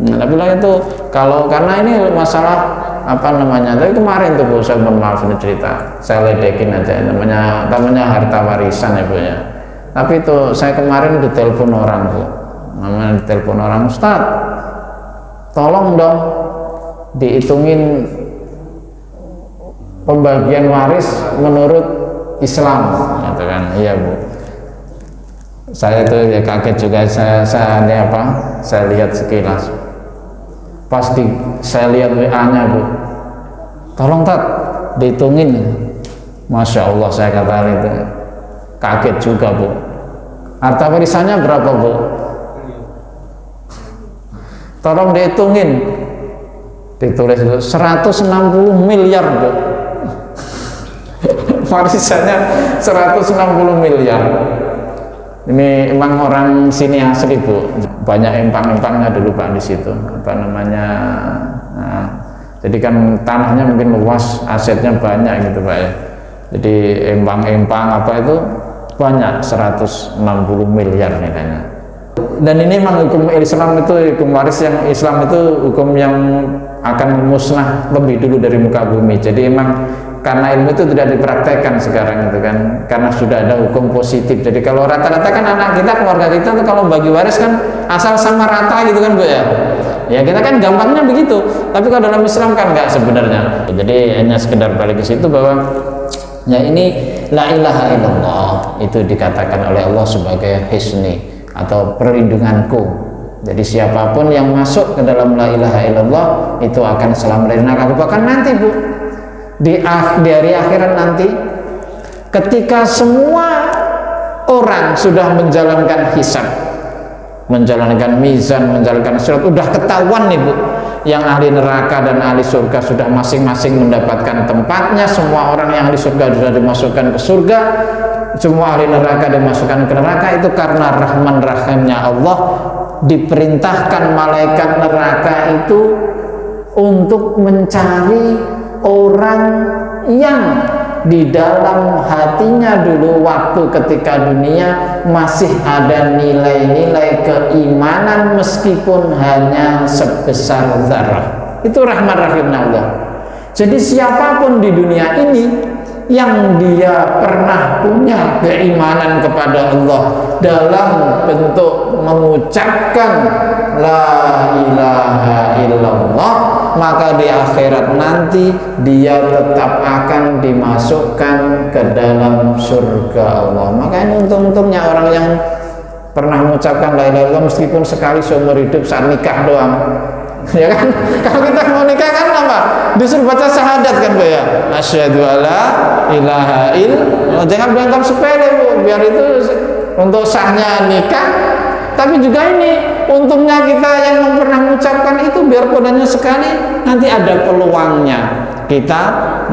Nah, tapi lah itu kalau karena ini masalah tapi kemarin tuh Bu, saya mohon maaf ini cerita, saya ledekin aja, namanya harta warisan ya Bu ya. Tapi itu saya kemarin ditelepon orang Bu, ditelepon orang, Ustaz, tolong dong dihitungin pembagian waris menurut Islam, gitu kan. Iya Bu, saya tuh ya kaget juga, saya lihat sekilas, pasti saya lihat WA-nya Bu, tolong Tat dihitungin. Masya Allah, saya kata itu kaget juga Bu. Harta warisannya berapa Bu? Tolong dihitungin. Ditulis 160 miliar Bu. Warisannya 160 miliar. Ini emang orang sini asli Bu. Banyak empang-empangnya dulu Pak di situ. Nah, jadi kan tanahnya mungkin luas, asetnya banyak gitu Pak ya. Jadi empang-empang itu banyak, 160 miliar nih kayaknya. dan ini memang hukum Islam itu, hukum waris yang Islam itu hukum yang akan musnah lebih dulu dari muka bumi. Jadi emang karena ilmu itu tidak dipraktekkan sekarang itu kan, karena sudah ada hukum positif. Jadi kalau rata-rata kan anak kita, keluarga kita tuh kalau bagi waris kan asal sama rata gitu kan Bu ya. Ya kita kan gampangnya begitu, tapi kalau dalam Islam kan enggak sebenarnya. Jadi hanya sekedar balik ke situ bahwa ya ini la ilaha illallah itu dikatakan oleh Allah sebagai hisni atau perlindunganku. Jadi siapapun yang masuk ke dalam la ilaha illallah itu akan selamat dari neraka. Bahkan nanti Bu, di hari akhirat nanti ketika semua orang sudah menjalankan hisab, menjalankan mizan, menjalankan sirat, udah ketahuan nih Bu, yang ahli neraka dan ahli surga sudah masing-masing mendapatkan tempatnya. Semua orang yang ahli surga sudah dimasukkan ke surga, semua ahli neraka dimasukkan ke neraka. Itu karena rahman rahimnya Allah diperintahkan malaikat neraka itu untuk mencari orang yang di dalam hatinya dulu waktu ketika dunia masih ada nilai-nilai keimanan meskipun hanya sebesar zarah. Itu rahmat rahimnya Allah. Jadi siapapun di dunia ini yang dia pernah punya keimanan kepada Allah dalam bentuk mengucapkan la ilaha illallah, maka di akhirat nanti dia tetap akan dimasukkan ke dalam surga Allah. Maka ini untung-untungnya orang yang pernah mengucapkan la ilaha illallah meskipun sekali seumur hidup saat nikah doang. Ya kan, kalau kita mau nikah kan apa? Disuruh baca syahadat kan Bu ya, asyhadu alla ilaha illallah. Jangan dianggap sepele Bu, biar itu untuk sahnya nikah. Tapi juga ini untungnya kita yang pernah mengucapkan itu, biarpun hanya sekali, nanti ada peluangnya kita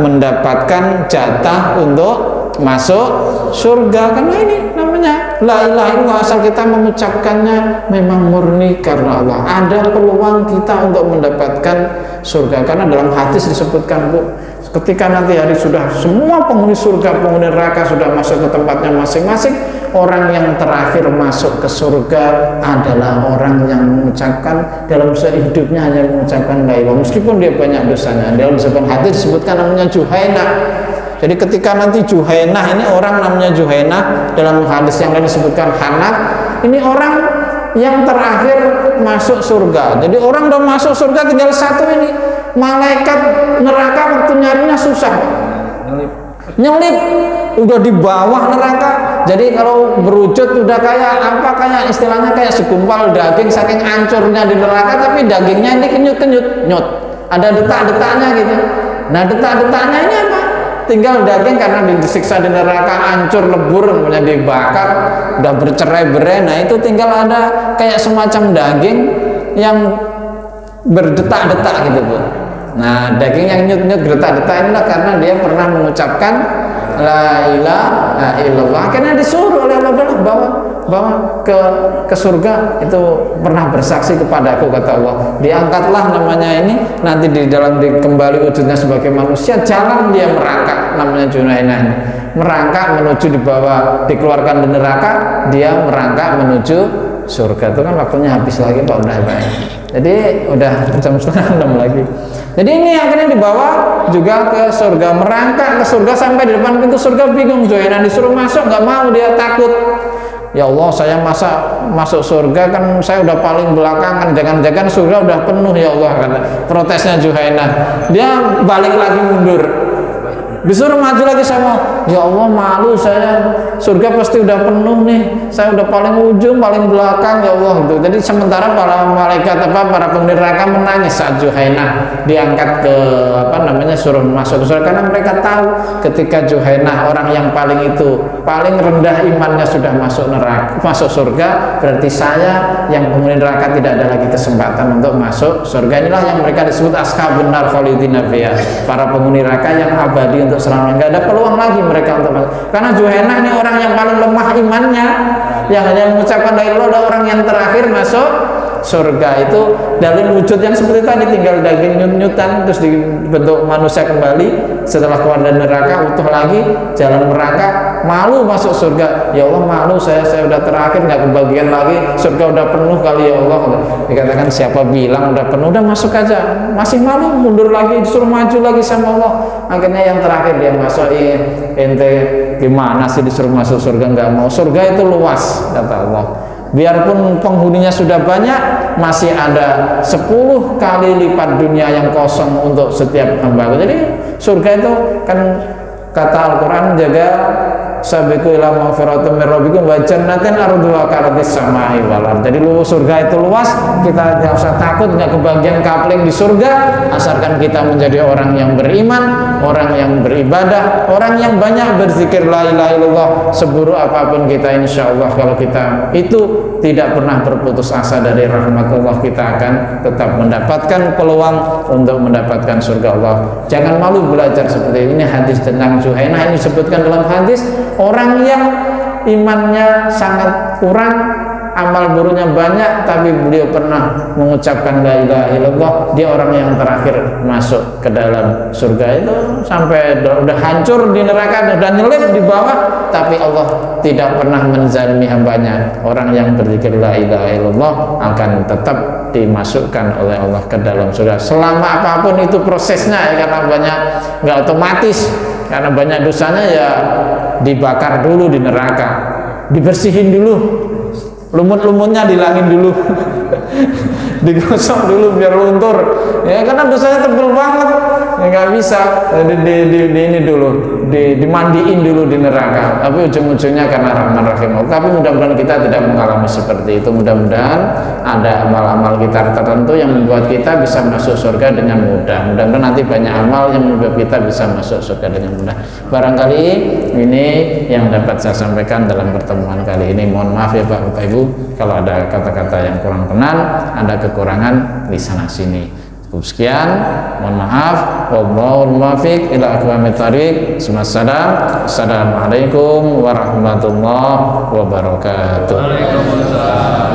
mendapatkan jatah untuk masuk surga. Karena ini namanya la ilaha illallah, asal kita mengucapkannya memang murni karena Allah, ada peluang kita untuk mendapatkan surga. Karena dalam hadis disebutkan Bu, ketika nanti hari sudah semua penghuni surga, penghuni neraka sudah masuk ke tempatnya masing-masing, orang yang terakhir masuk ke surga adalah orang yang mengucapkan dalam sehidupnya hanya mengucapkan la ilaha, meskipun dia banyak dosanya. Dalam disebutkan hadis disebutkan namanya Juhainah. Jadi ketika nanti Juhainah, ini orang namanya Juhainah, dalam hadis yang lain disebutkan Hanat, ini orang yang terakhir masuk surga. Jadi orang udah masuk surga tinggal satu ini, malaikat neraka waktu nyarinya susah, nyelip udah di bawah neraka. Jadi kalau berwujud udah kayak apa, kayak istilahnya kayak segumpal daging saking hancurnya di neraka, tapi dagingnya ini kenyut-kenyut, nyut, ada detak-detaknya gitu. Nah detak-detaknya ini apa? Tinggal daging karena disiksa di neraka hancur lebur, kemudian dibakar udah bercerai-berai. Nah itu tinggal ada kayak semacam daging yang berdetak-detak gitu Bu. Nah daging yang nyut-nyut detak-detak inilah karena dia pernah mengucapkan la ilaha illallah. Akhirnya disuruh oleh Allah bawa ke surga. Itu pernah bersaksi kepadaku kata Allah, diangkatlah namanya ini, nanti di dalam kembali wujudnya sebagai manusia, jalan dia merangkak, namanya Juhainah ini, merangkak menuju di bawah, dikeluarkan di neraka, dia merangkak menuju surga. Itu kan waktunya habis lagi Pak, udah baik. Jadi udah jam 5:30 lagi. Jadi ini akhirnya dibawa juga ke surga, merangkak ke surga sampai di depan pintu surga, bingung Juhainah, disuruh masuk nggak mau, dia takut. Ya Allah, saya masa masuk surga kan saya udah paling belakangan, jangan-jangan surga udah penuh ya Allah, kata protesnya Juhainah. Dia balik lagi mundur, disuruh maju lagi sama, ya Allah malu saya, surga pasti udah penuh nih, saya udah paling ujung, paling belakang ya Allah gitu. Jadi sementara para malaikat para penghuni neraka menangis saat Juhainah diangkat ke suruh masuk ke surga, karena mereka tahu ketika Juhainah orang yang paling rendah imannya sudah masuk neraka, masuk surga, berarti saya yang penghuni neraka tidak ada lagi kesempatan untuk masuk surga. Inilah yang mereka disebut ashabun nar khalidina fiha, para penghuni neraka yang abadi untuk selamanya, nggak ada peluang lagi mereka untuk masuk. Karena Juhainah ini orang yang paling lemah imannya, yang hanya mengucapkan la ilaha illallah, orang yang terakhir masuk surga. Itu dalam wujud yang seperti tadi, tinggal daging nyut-nyutan terus dibentuk manusia kembali setelah keluar dari neraka, utuh lagi, jalan merangkak malu masuk surga. Ya Allah, malu saya udah terakhir, nggak kebagian lagi, surga udah penuh kali ya Allah. Dikatakan siapa bilang udah penuh, udah masuk aja. Masih malu, mundur lagi, disuruh maju lagi sama Allah. Akhirnya yang terakhir dia masuk. Ente gimana sih disuruh masuk surga nggak mau? Surga itu luas, kata Allah. Biarpun penghuninya sudah banyak, masih ada 10 kali lipat dunia yang kosong untuk setiap hamba. Jadi surga itu kan kata Al-Quran jaga sabiqu ila maghfiratin min rabbikum wa jannatin arduha ka'ardis samai wal ardh. Jadi surga itu luas, kita tidak usah takut nggak kebagian kapling di surga, asalkan kita menjadi orang yang beriman, orang yang beribadah, orang yang banyak berzikir la ilaha illallah. Seburuk apapun kita, insya Allah kalau kita itu tidak pernah berputus asa dari rahmat Allah, kita akan tetap mendapatkan peluang untuk mendapatkan surga Allah. Jangan malu belajar seperti ini. Hadis tentang Juhainah ini disebutkan dalam hadis, orang yang imannya sangat kurang, amal buruknya banyak, tapi beliau pernah mengucapkan la ilaha illallah, dia orang yang terakhir masuk ke dalam surga. Itu sampai udah hancur di neraka, udah nyelip di bawah, tapi Allah tidak pernah menzalimi hambanya. Orang yang berzikir la ilaha illallah akan tetap dimasukkan oleh Allah ke dalam surga, selama apapun itu prosesnya ya, karena banyak nggak otomatis, karena banyak dosanya ya dibakar dulu di neraka, dibersihin dulu, lumut-lumutnya dihilangin dulu, digosok dulu biar luntur ya, karena dosanya tebel banget ya, nggak bisa ini dulu dimandiin dulu di neraka, tapi ujung-ujungnya karena Rahman Rahim Allah. Tapi mudah-mudahan kita tidak mengalami seperti itu. Mudah-mudahan ada amal-amal kita tertentu yang membuat kita bisa masuk surga dengan mudah. Mudah-mudahan nanti banyak amal yang membuat kita bisa masuk surga dengan mudah. Barangkali ini yang dapat saya sampaikan dalam pertemuan kali ini. Mohon maaf ya Pak Bapak Ibu kalau ada kata-kata yang kurang kenan, ada kekurangan di sana sini. Cukup sekian, mohon maaf. Wallahul muwaffiq ila aqwamit thoriq. Assalamualaikum warahmatullahi wabarakatuh. Waalaikumsalam.